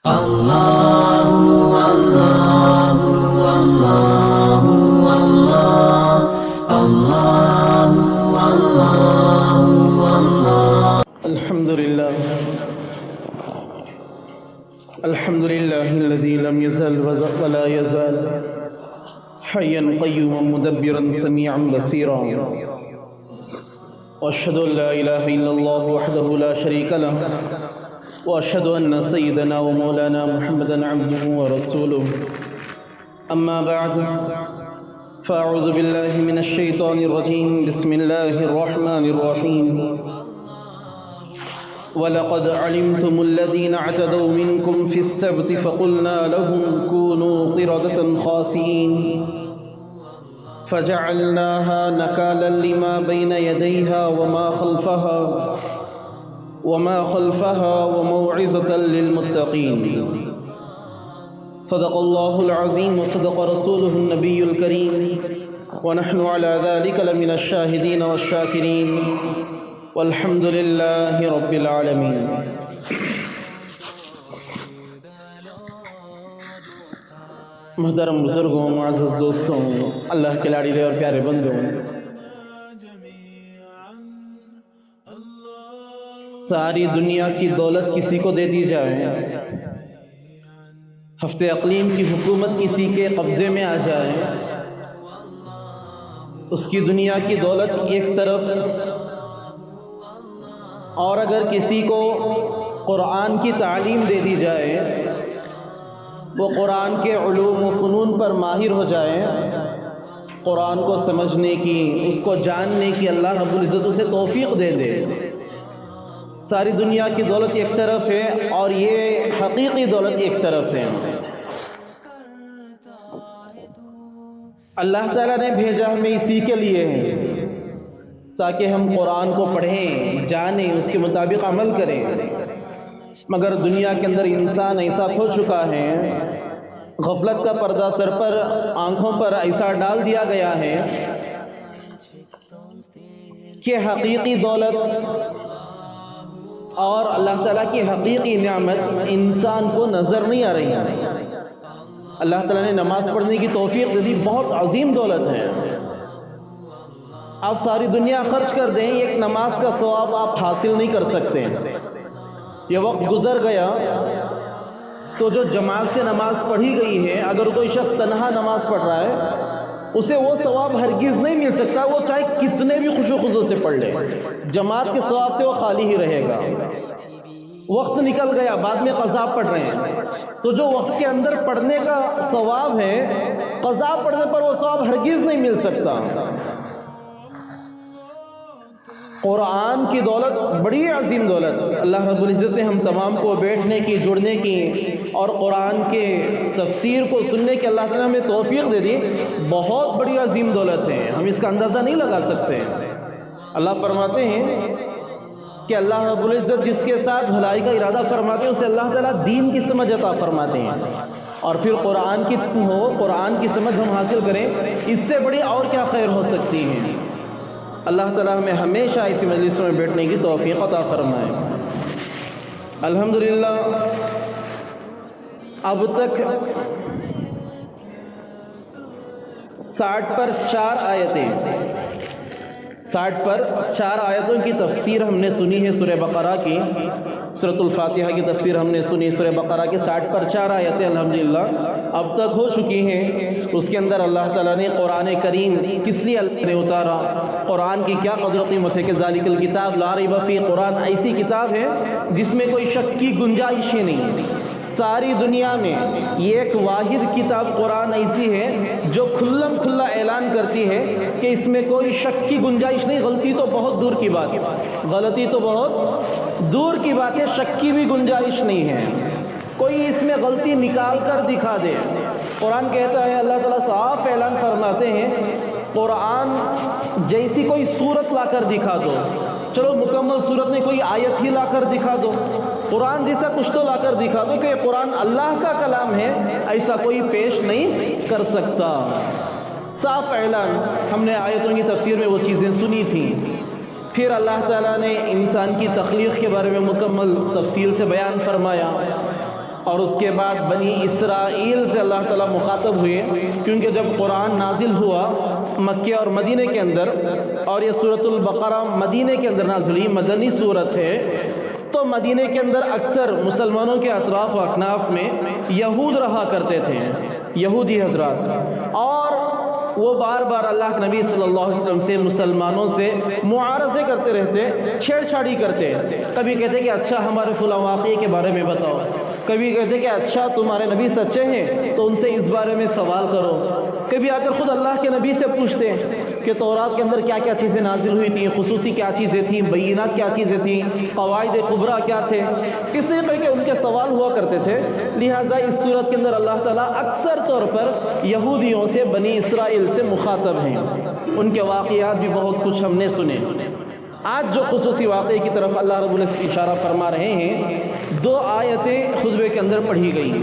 الحمد لله الذي لم يزل ولا يزال حيا قيوما مدبرا سميعا بصيرا، واشهد ان لا اله الا الله وحده لا شريك له، واشهد ان سيدنا ومولانا محمدا عبده ورسوله. اما بعد، فاعوذ بالله من الشيطان الرجيم. بسم الله الرحمن الرحيم. وَلَقَدْ عَلِمْتُمُ الَّذِينَ اعْتَدَوْا مِنْكُمْ فِي السَّبْتِ فَقُلْنَا لَهُمْ كُونُوا قِرَدَةً خَاسِئِينَ فَجَعَلْنَاهَا نَكَالًا لِمَا بَيْنَ يَدَيْهَا وَمَا خَلْفَهَا وَمَوْعِظَةً لِلْمُتَّقِينَ. صدق الله العظيم وصدق رسوله النبي الكريم، ونحن على ذلك لمن الشاهدين والشاكرين، والحمد للہ رب العالمین. محترم بزرگوں، معزز دوستوں، اللہ کے لاڈلے اور پیارے بندوں، ساری دنیا کی دولت کسی کو دے دی جائے، ہفتے اقلیم کی حکومت کسی کے قبضے میں آ جائے، اس کی دنیا کی دولت ایک طرف، اور اگر کسی کو قرآن کی تعلیم دے دی جائے، وہ قرآن کے علوم و فنون پر ماہر ہو جائے، قرآن کو سمجھنے کی، اس کو جاننے کی اللہ رب العزت اسے توفیق دے دے، ساری دنیا کی دولت ایک طرف ہے اور یہ حقیقی دولت ایک طرف ہے. اللہ تعالیٰ نے بھیجا ہمیں اسی کے لیے ہے تاکہ ہم قرآن کو پڑھیں، جانیں، اس کے مطابق عمل کریں. مگر دنیا کے اندر انسان ایسا کھو چکا ہے، غفلت کا پردہ سر پر، آنکھوں پر ایسا ڈال دیا گیا ہے کہ حقیقی دولت اور اللہ تعالیٰ کی حقیقی نعمت انسان کو نظر نہیں آ رہی ہے. اللہ تعالیٰ نے نماز پڑھنے کی توفیق دے دی، بہت عظیم دولت ہے. آپ ساری دنیا خرچ کر دیں، ایک نماز کا ثواب آپ حاصل نہیں کر سکتے. یہ وقت گزر گیا تو جو جماعت سے نماز پڑھی گئی ہے، اگر کوئی شخص تنہا نماز پڑھ رہا ہے، اسے وہ ثواب ہرگز نہیں مل سکتا، وہ چاہے کتنے بھی خوش و خضوع سے پڑھ لے، جماعت کے ثواب سے وہ خالی ہی رہے گا. وقت نکل گیا، بعد میں قضا پڑھ رہے ہیں، تو جو وقت کے اندر پڑھنے کا ثواب ہے، قضا پڑھنے پر وہ ثواب ہرگز نہیں مل سکتا. قرآن کی دولت بڑی عظیم دولت، اللہ رب العزت نے ہم تمام کو بیٹھنے کی، جڑنے کی اور قرآن کے تفسیر کو سننے کی اللہ تعالیٰ ہمیں توفیق دے دی. بہت بڑی عظیم دولت ہے، ہم اس کا اندازہ نہیں لگا سکتے. اللہ فرماتے ہیں کہ اللہ رب العزت جس کے ساتھ بھلائی کا ارادہ فرماتے ہیں، اسے اللہ تعالیٰ دین کی سمجھ عطا فرماتے ہیں. اور پھر قرآن کی سمجھ ہم حاصل کریں، اس سے بڑی اور کیا خیر ہو سکتی ہے. اللہ تعالیٰ ہمیں ہمیشہ اسی مجلسوں میں بیٹھنے کی توفیق عطا فرمائے. الحمدللہ اب تک 60 پر 4 آیتوں کی تفسیر ہم نے سنی ہے. سورہ بقرہ کی، سورۃ الفاتحہ کی تفسیر ہم نے سنی. سورہ بقرہ کی 60 پر 4 آیتیں الحمدللہ اب تک ہو چکی ہیں. اس کے اندر اللہ تعالیٰ نے قرآن کریم کس لیے اللہ نے اتارا، قرآن کی کیا قدر و قیمت ہے کہ ذالک الکتاب لا ریب فیہ، قرآن ایسی کتاب ہے جس میں کوئی شک کی گنجائش ہی نہیں. ساری دنیا میں یہ ایک واحد کتاب قرآن ایسی ہے جو کھلم کھلا اعلان کرتی ہے کہ اس میں کوئی شک کی گنجائش نہیں. غلطی تو بہت دور کی بات ہے، شک کی بھی گنجائش نہیں ہے. کوئی اس میں غلطی نکال کر دکھا دے. قرآن کہتا ہے، اللہ تعالیٰ صاف اعلان فرماتے ہیں، قرآن جیسی کوئی صورت لا کر دکھا دو، چلو مکمل صورت میں کوئی آیت ہی لا کر دکھا دو، قرآن جیسا کچھ تو لا کر دکھا دو کہ قرآن اللہ کا کلام ہے، ایسا کوئی پیش نہیں کر سکتا. صاف اعلان. ہم نے آیتوں کی تفسیر میں وہ چیزیں سنی تھیں. پھر اللہ تعالیٰ نے انسان کی تخلیق کے بارے میں مکمل تفصیل سے بیان فرمایا. اور اس کے بعد بنی اسرائیل سے اللہ تعالیٰ مخاطب ہوئے، کیونکہ جب قرآن نازل ہوا مکہ اور مدینے کے اندر، اور یہ سورۃ البقرہ مدینے کے اندر نازل ہوئی، مدنی سورت ہے، تو مدینے کے اندر اکثر مسلمانوں کے اطراف و اکناف میں یہود رہا کرتے تھے، یہودی حضرات، اور وہ بار بار اللہ کے نبی صلی اللہ علیہ وسلم سے، مسلمانوں سے معارضے کرتے رہتے، چھیڑ چھاڑی کرتے، کبھی کہتے کہ اچھا ہمارے فلاں واقعے کے بارے میں بتاؤ، کبھی کہتے کہ اچھا تمہارے نبی سچے ہیں تو ان سے اس بارے میں سوال کرو، کبھی آ کر خود اللہ کے نبی سے پوچھتے کہ تورات کے اندر کیا کیا چیزیں نازل ہوئی تھیں، خصوصی کیا چیزیں تھیں، بینات کیا چیزیں تھیں، قواعد کبریٰ کیا تھے، اس طریقے کے ان کے سوال ہوا کرتے تھے۔ لہٰذا اس صورت کے اندر اللہ تعالیٰ اکثر طور پر یہودیوں سے، بنی اسرائیل سے مخاطب ہیں، ان کے واقعات بھی بہت کچھ ہم نے سنے۔ آج جو خصوصی واقعے کی طرف اللہ رب العزت اشارہ فرما رہے ہیں، 2 آیتیں خطبے کے اندر پڑھی گئی،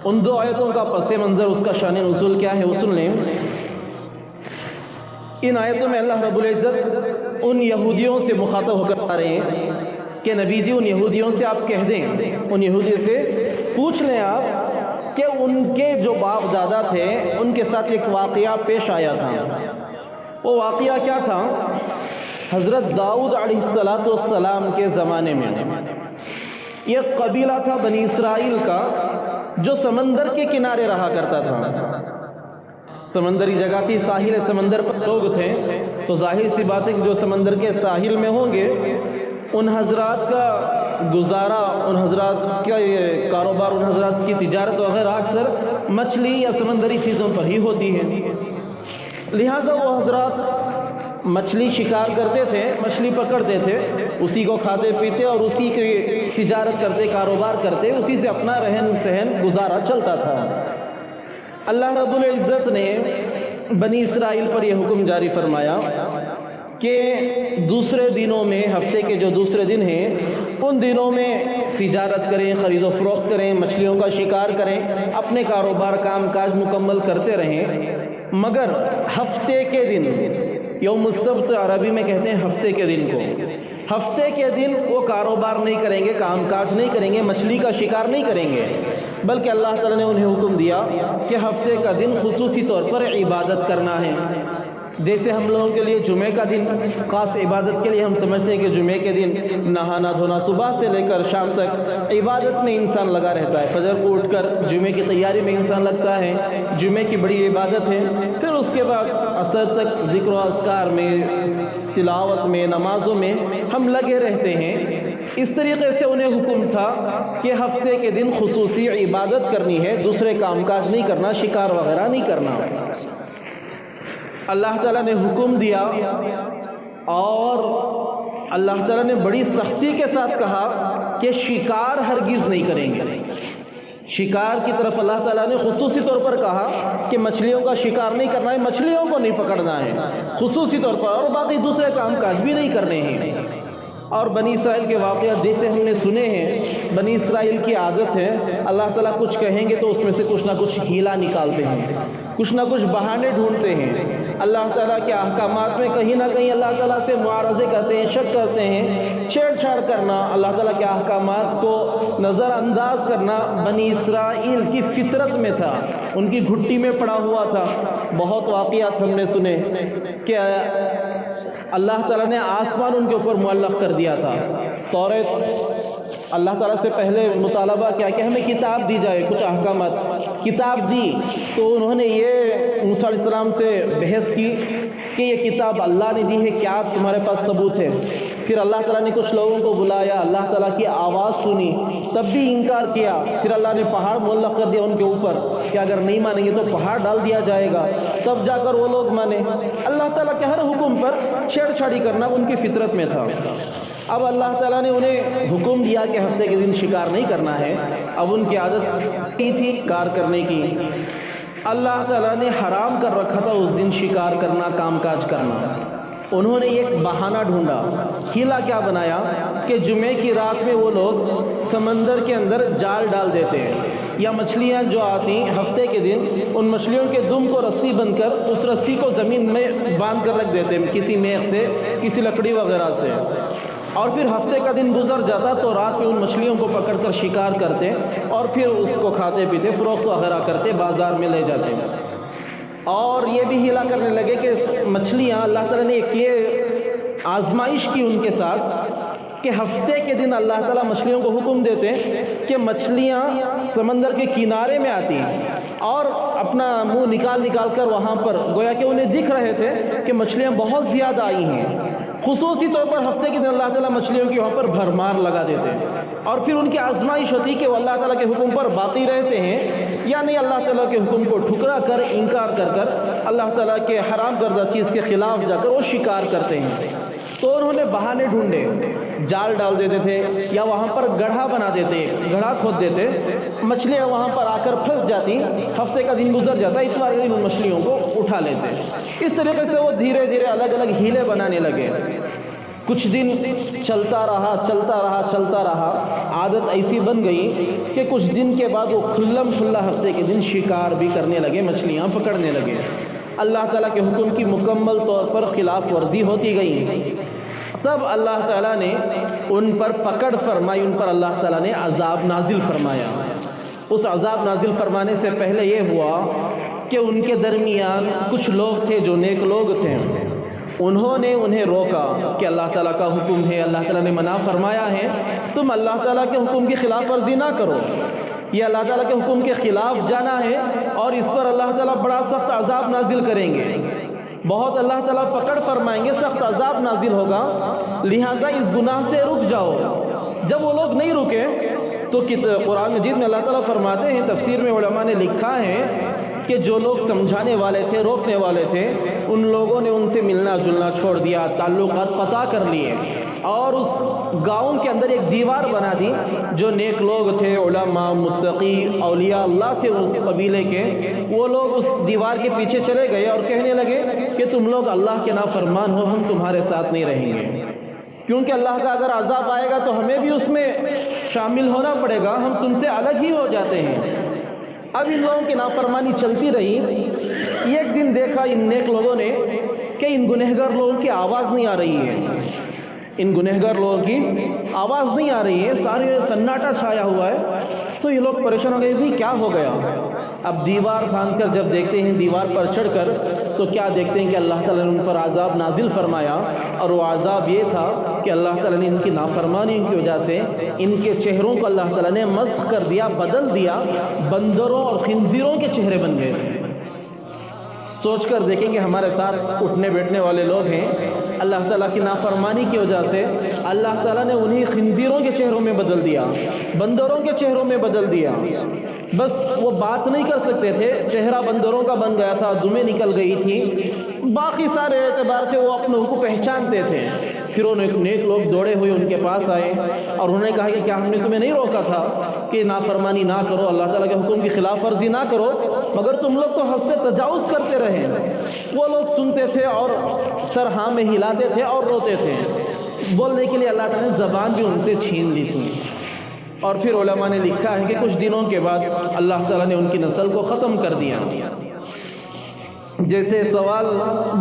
ان 2 آیتوں کا پس منظر، اس کا شان نزول کیا ہے وہ سن لیں۔ ان آیتوں میں اللہ رب العزت ان یہودیوں سے مخاطب ہو کر آ رہے ہیں کہ نبی جی ان یہودیوں سے آپ کہہ دیں، ان یہودیوں سے پوچھ لیں آپ کہ ان کے جو باپ دادا تھے ان کے ساتھ ایک واقعہ پیش آیا تھا۔ وہ واقعہ کیا تھا؟ حضرت داؤد علیہ السلام کے زمانے میں ایک قبیلہ تھا بنی اسرائیل کا جو سمندر کے کنارے رہا کرتا تھا، سمندری جگہ تھی، ساحل سمندر پر لوگ تھے، تو ظاہر سی بات ہے کہ جو سمندر کے ساحل میں ہوں گے ان حضرات کا گزارا، ان حضرات کا یہ کاروبار، ان حضرات کی تجارت وغیرہ اکثر مچھلی یا سمندری چیزوں پر ہی ہوتی ہے، لہٰذا وہ حضرات مچھلی شکار کرتے تھے، مچھلی پکڑتے تھے، اسی کو کھاتے پیتے اور اسی کی تجارت کرتے، کاروبار کرتے، اسی سے اپنا رہن سہن گزارا چلتا تھا۔ اللہ رب العزت نے بنی اسرائیل پر یہ حکم جاری فرمایا کہ دوسرے دنوں میں، ہفتے کے جو دوسرے دن ہیں ان دنوں میں تجارت کریں، خرید و فروخت کریں، مچھلیوں کا شکار کریں، اپنے کاروبار کام کاج مکمل کرتے رہیں، مگر ہفتے کے دن، یوم السبت عربی میں کہتے ہیں ہفتے کے دن کو، ہفتے کے دن وہ کاروبار نہیں کریں گے، کام کاج نہیں کریں گے، مچھلی کا شکار نہیں کریں گے، بلکہ اللہ تعالیٰ نے انہیں حکم دیا کہ ہفتے کا دن خصوصی طور پر عبادت کرنا ہے۔ جیسے ہم لوگوں کے لیے جمعے کا دن خاص عبادت کے لیے ہم سمجھتے ہیں کہ جمعے کے دن نہانا دھونا، صبح سے لے کر شام تک عبادت میں انسان لگا رہتا ہے، فجر کو اٹھ کر جمعے کی تیاری میں انسان لگتا ہے، جمعے کی بڑی عبادت ہے، پھر اس کے بعد عصر تک ذکر و اذکار میں، تلاوت میں، نمازوں میں ہم لگے رہتے ہیں۔ اس طریقے سے انہیں حکم تھا کہ ہفتے کے دن خصوصی عبادت کرنی ہے، دوسرے کام کاج نہیں کرنا، شکار وغیرہ نہیں کرنا۔ اللہ تعالیٰ نے حکم دیا اور اللہ تعالیٰ نے بڑی سختی کے ساتھ کہا کہ شکار ہرگز نہیں کریں گے۔ شکار کی طرف اللہ تعالیٰ نے خصوصی طور پر کہا کہ مچھلیوں کا شکار نہیں کرنا ہے، مچھلیوں کو نہیں پکڑنا ہے خصوصی طور پر، اور باقی دوسرے کام کاج بھی نہیں کرنے ہیں۔ اور بنی اسرائیل کے واقعات جیسے ہم نے سنے ہیں، بنی اسرائیل کی عادت ہے اللہ تعالیٰ کچھ کہیں گے تو اس میں سے کچھ نہ کچھ ہیلا نکالتے ہیں، کچھ نہ کچھ بہانے ڈھونڈتے ہیں، اللہ تعالیٰ کے احکامات میں کہیں نہ کہیں اللہ تعالیٰ سے معارضے کرتے ہیں، شک کرتے ہیں، چھیڑ چھاڑ کرنا، اللہ تعالیٰ کے احکامات کو نظر انداز کرنا بنی اسرائیل کی فطرت میں تھا، ان کی گھٹی میں پڑا ہوا تھا۔ بہت واقعات ہم نے سنے کہ اللہ تعالیٰ نے آسمان ان کے اوپر معلق کر دیا تھا، توریت اللہ تعالیٰ سے پہلے مطالبہ کیا کہ ہمیں کتاب دی جائے، کچھ احکامات، کتاب دی تو انہوں نے یہ موسیٰ علیہ السلام سے بحث کی کہ یہ کتاب اللہ نے دی ہے، کیا تمہارے پاس ثبوت ہے؟ پھر اللہ تعالیٰ نے کچھ لوگوں کو بلایا، اللہ تعالیٰ کی آواز سنی، تب بھی انکار کیا، پھر اللہ نے پہاڑ معلق کر دیا ان کے اوپر کہ اگر نہیں مانیں گے تو پہاڑ ڈال دیا جائے گا، تب جا کر وہ لوگ مانے۔ اللہ تعالیٰ کے ہر حکم پر چھیڑ چھاڑی کرنا ان کی فطرت میں تھا۔ اب اللہ تعالیٰ نے انہیں حکم دیا کہ ہفتے کے دن شکار نہیں کرنا ہے، اب ان کی عادت کی تھی کار کرنے کی، اللہ تعالیٰ نے حرام کر رکھا تھا اس دن شکار کرنا، کام کاج کرنا۔ انہوں نے ایک بہانہ ڈھونڈا، ہیلا کیا بنایا کہ جمعے کی رات میں وہ لوگ سمندر کے اندر جال ڈال دیتے ہیں، یا مچھلیاں جو آتی ہفتے کے دن ان مچھلیوں کے دم کو رسی بند کر اس رسی کو زمین میں باندھ کر رکھ دیتے ہیں کسی میخ سے، کسی لکڑی وغیرہ سے، اور پھر ہفتے کا دن گزر جاتا تو رات میں ان مچھلیوں کو پکڑ کر شکار کرتے اور پھر اس کو کھاتے پیتے، فروخت وغیرہ کرتے، بازار میں لے جاتے۔ اور یہ بھی ہیلا کرنے لگے کہ مچھلیاں، اللہ تعالیٰ نے ایک یہ آزمائش کی ان کے ساتھ کہ ہفتے کے دن اللہ تعالیٰ مچھلیوں کو حکم دیتے کہ مچھلیاں سمندر کے کنارے میں آتی اور اپنا منہ نکال نکال کر وہاں پر گویا کہ انہیں دکھ رہے تھے کہ مچھلیاں بہت زیادہ آئی ہیں۔ خصوصی طور پر ہفتے کے دن اللہ تعالیٰ مچھلیوں کی وہاں پر بھرمار لگا دیتے اور پھر ان کی آزمائش ہوتی کہ وہ اللہ تعالیٰ کے حکم پر باقی رہتے ہیں یا نہیں، اللہ تعالیٰ کے حکم کو ٹھکرا کر، انکار کر کر اللہ تعالیٰ کے حرام کردہ چیز کے خلاف جا کر وہ شکار کرتے ہیں۔ تو انہوں نے بہانے ڈھونڈے، جال ڈال دیتے تھے یا وہاں پر گڑھا بنا دیتے، گڑھا کھود دیتے، مچھلیاں وہاں پر آ کر پھنس جاتی، ہفتے کا دن گزر جاتا، اتوار کے دن ان مچھلیوں کو اٹھا لیتے۔ اس طریقے سے وہ دھیرے دھیرے الگ الگ ہیلے بنانے لگے۔ کچھ دن چلتا رہا چلتا رہا چلتا رہا، عادت ایسی بن گئی کہ کچھ دن کے بعد وہ کھلم کھلا ہفتے کے دن شکار بھی کرنے لگے، مچھلیاں پکڑنے لگے۔ اللہ تعالیٰ کے حکم کی مکمل طور پر خلاف ورزی ہوتی گئی۔ تب اللہ تعالیٰ نے ان پر پکڑ فرمائی، ان پر اللہ تعالیٰ نے عذاب نازل فرمایا۔ اس عذاب نازل فرمانے سے پہلے یہ ہوا کہ ان کے درمیان کچھ لوگ تھے جو نیک لوگ تھے، انہوں نے انہیں روکا کہ اللہ تعالیٰ کا حکم ہے، اللہ تعالیٰ نے منع فرمایا ہے، تم اللہ تعالیٰ کے حکم کی خلاف ورزی نہ کرو، یہ اللہ تعالیٰ کے حکم کے خلاف جانا ہے اور اس پر اللہ تعالیٰ بڑا سخت عذاب نازل کریں گے، بہت اللہ تعالیٰ پکڑ فرمائیں گے، سخت عذاب نازل ہوگا، لہذا اس گناہ سے رک جاؤ۔ جب وہ لوگ نہیں رکے تو قرآن مجید میں اللہ تعالیٰ فرماتے ہیں، تفسیر میں علماء نے لکھا ہے کہ جو لوگ سمجھانے والے تھے، روکنے والے تھے، ان لوگوں نے ان سے ملنا جلنا چھوڑ دیا، تعلقات قطع کر لیے اور اس گاؤں کے اندر ایک دیوار بنا دی۔ جو نیک لوگ تھے، علماء، متقی، اولیاء اللہ تھے اس قبیلے کے، وہ لوگ اس دیوار کے پیچھے چلے گئے اور کہنے لگے کہ تم لوگ اللہ کے نافرمان ہو، ہم تمہارے ساتھ نہیں رہیں گے، کیونکہ اللہ کا اگر عذاب آئے گا تو ہمیں بھی اس میں شامل ہونا پڑے گا، ہم تم سے الگ ہی ہو جاتے ہیں۔ اب ان لوگوں کی نافرمانی چلتی رہی۔ ایک دن دیکھا ان نیک لوگوں نے کہ ان گنہگار لوگوں کی آواز نہیں آ رہی ہے، ان گنہگار لوگوں کی آواز نہیں آ رہی ہے، سارے سناٹا چھایا ہوا ہے۔ تو یہ لوگ پریشان ہو گئے، بھی کیا ہو گیا؟ اب دیوار باندھ کر جب دیکھتے ہیں، دیوار پر چڑھ کر، تو کیا دیکھتے ہیں کہ اللہ تعالیٰ نے ان پر عذاب نازل فرمایا، اور وہ عذاب یہ تھا کہ اللہ تعالیٰ نے ان کی نافرمانی کی وجہ سے ان کے چہروں کو اللہ تعالیٰ نے مسخ کر دیا، بدل دیا، بندروں اور خنزیروں کے چہرے بن گئے۔ سوچ کر دیکھیں کہ ہمارے ساتھ اٹھنے بیٹھنے والے لوگ ہیں، اللہ تعالیٰ کی نافرمانی کی وجہ سے اللہ تعالیٰ نے انہیں خنزیروں کے چہروں میں بدل دیا، بندروں کے چہروں میں بدل دیا۔ بس وہ بات نہیں کر سکتے تھے، چہرہ بندروں کا بن گیا تھا، دمیں نکل گئی تھی، باقی سارے اعتبار سے وہ اپنے کو پہچانتے تھے۔ پھر انہیں نیک لوگ دوڑے ہوئے ان کے پاس آئے اور انہوں نے کہا کہ کیا ہم نے تمہیں نہیں روکا تھا کہ نافرمانی نہ کرو، اللہ تعالیٰ کے حکم کی خلاف ورزی نہ کرو، مگر تم لوگ تو حد سے تجاوز کرتے رہے۔ وہ لوگ سنتے تھے اور سر ہاں میں ہلاتے تھے اور روتے تھے۔ بولنے کے لیے اللہ تعالیٰ نے زبان بھی ان سے چھین لی تھی۔ اور پھر علماء نے لکھا ہے کہ کچھ دنوں کے بعد اللہ تعالیٰ نے ان کی نسل کو ختم کر دیا۔ جیسے سوال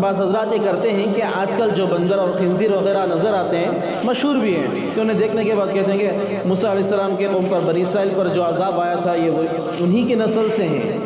بعض حضرات یہ کرتے ہیں کہ آج کل جو بندر اور خنزیر وغیرہ نظر آتے ہیں، مشہور بھی ہیں، کہ انہیں دیکھنے کے بعد کہتے ہیں کہ موسیٰ علیہ السلام کے قوم پر، بنی اسرائیل پر جو عذاب آیا تھا یہ انہی کی نسل سے ہیں۔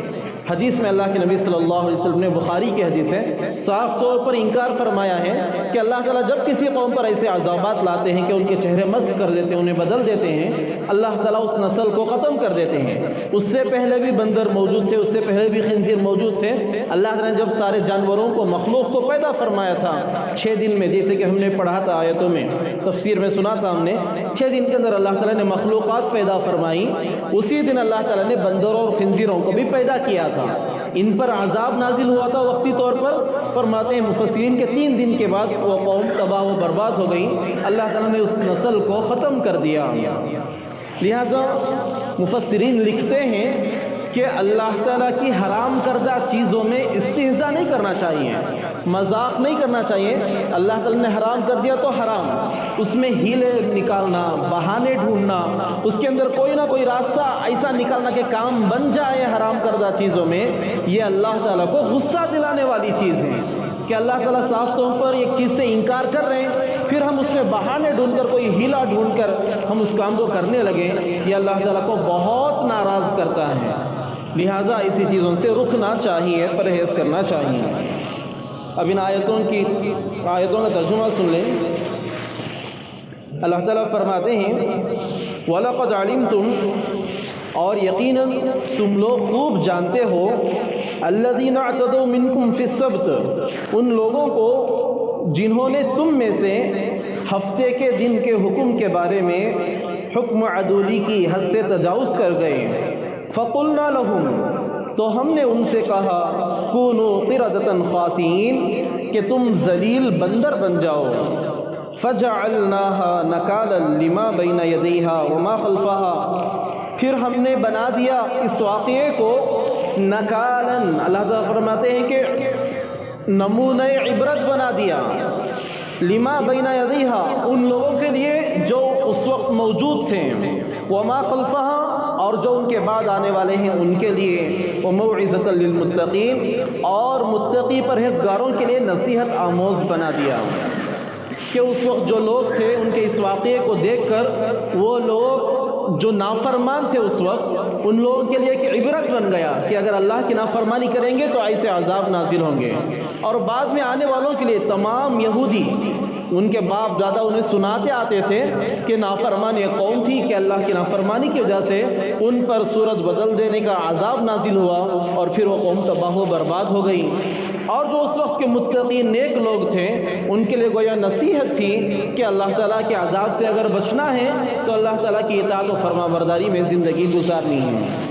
حدیث میں اللہ کے نبی صلی اللہ علیہ وسلم نے، بخاری کی حدیث ہے، صاف طور پر انکار فرمایا ہے کہ اللہ تعالیٰ جب کسی قوم پر ایسے عذابات لاتے ہیں کہ ان کے چہرے مسخ کر دیتے ہیں، انہیں بدل دیتے ہیں، اللہ تعالیٰ اس نسل کو ختم کر دیتے ہیں۔ اس سے پہلے بھی بندر موجود تھے، اس سے پہلے بھی خنزیر موجود تھے۔ اللہ تعالیٰ نے جب سارے جانوروں کو، مخلوق کو پیدا فرمایا تھا 6 دن میں، جیسے کہ ہم نے پڑھا تھا آیتوں میں، تفسیر میں سنا تھا ہم نے، 6 دن کے اندر اللہ تعالیٰ نے مخلوقات پیدا فرمائی، اسی دن اللہ تعالیٰ نے بندروں اور خنزیروں کو بھی پیدا کیا تھا۔ ان پر عذاب نازل ہوا تھا وقتی طور پر، فرماتے ہیں مفسرین کے 3 دن کے بعد وہ قوم تباہ و برباد ہو گئی، اللہ تعالیٰ نے اس نسل کو ختم کر دیا۔ لہذا مفسرین لکھتے ہیں کہ اللہ تعالیٰ کی حرام کردہ چیزوں میں استہزاء نہیں کرنا چاہیے، مذاق نہیں کرنا چاہیے۔ اللہ تعالیٰ نے حرام کر دیا تو حرام، اس میں ہیلے نکالنا، بہانے ڈھونڈنا، اس کے اندر کوئی نہ کوئی راستہ ایسا نکالنا کہ کام بن جائے حرام کردہ چیزوں میں، یہ اللہ تعالیٰ کو غصہ دلانے والی چیز ہے۔ کہ اللہ تعالیٰ صاف طور پر ایک چیز سے انکار کر رہے ہیں، پھر ہم اس میں بہانے ڈھونڈ کر، کوئی ہیلا ڈھونڈ کر ہم اس کام کو کرنے لگے، یہ اللہ تعالیٰ کو بہت ناراض کرتا ہے۔ لہٰذا ایسی چیزوں سے رکنا چاہیے، پرہیز کرنا چاہیے۔ اب ان آیتوں کا ترجمہ سن لیں۔ اللہ تعالیٰ فرماتے ہیں وَلَقَدْ عَلِمْتُمْ، اور یقیناً تم لوگ خوب جانتے ہو، الَّذِينَ اعْتَدَوْا مِنْكُمْ فِي السَّبْتِ، ان لوگوں کو جنہوں نے تم میں سے ہفتے کے دن کے حکم کے بارے میں حکم عدولی کی حد سے تجاوز کر گئے۔ فَقُلْنَا لَهُمْ، تو ہم نے ان سے کہا كُونُوا قِرَدَةً خَاسِئِينَ، کہ تم ذلیل بندر بن جاؤ۔ فَجَعَلْنَاهَا نَكَالًا لِمَا بَيْنَ يَدَيْهَا وَمَا خَلْفَهَا، پھر ہم نے بنا دیا اس واقعے کو نکالن، اللہ تعالیٰ فرماتے ہیں کہ نمونہ عبرت بنا دیا، لما بین یدیہا، ان لوگوں کے لیے جو اس وقت موجود تھے، وما خلفہا، اور جو ان کے بعد آنے والے ہیں ان کے لیے، وموعظۃ للمتقین، اور متقی پرہیزگاروں کے لیے نصیحت آموز بنا دیا، کہ اس وقت جو لوگ تھے ان کے اس واقعے کو دیکھ کر وہ لوگ جو نافرمان تھے اس وقت، ان لوگوں کے لیے ایک عبرت بن گیا کہ اگر اللہ کی نافرمانی کریں گے تو ایسے عذاب نازل ہوں گے۔ اور بعد میں آنے والوں کے لیے تمام یہودی، ان کے باپ دادا انہیں سناتے آتے تھے کہ نافرمان یہ قوم تھی کہ اللہ کی نافرمانی کی وجہ سے ان پر سورج بدل دینے کا عذاب نازل ہوا اور پھر وہ قوم تباہ و برباد ہو گئی۔ اور جو اس وقت کے متقین نیک لوگ تھے ان کے لیے گویا نصیحت تھی کہ اللہ تعالیٰ کے عذاب سے اگر بچنا ہے تو اللہ تعالیٰ کی اطاعت و فرما برداری میں زندگی گزارنی ہے۔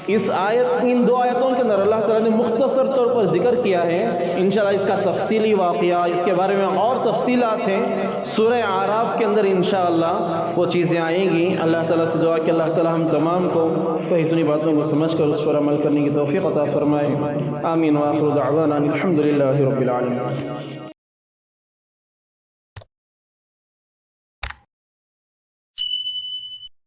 ان دو آیتوں کے اندر اللہ تعالیٰ نے مختصر طور پر ذکر کیا ہے، انشاءاللہ اس کا تفصیلی واقعہ، اس کے بارے میں اور تفصیلات ہیں سورہ اعراف کے اندر، انشاءاللہ وہ چیزیں آئیں گی۔ اللہ تعالیٰ سے دعا کہ اللہ تعالیٰ ہم تمام کو صحیح سنی باتوں کو سمجھ کر اس پر عمل کرنے کی توفیق عطا فرمائے۔ آمین، وآخر دعوانا الحمدللہ رب العالمین۔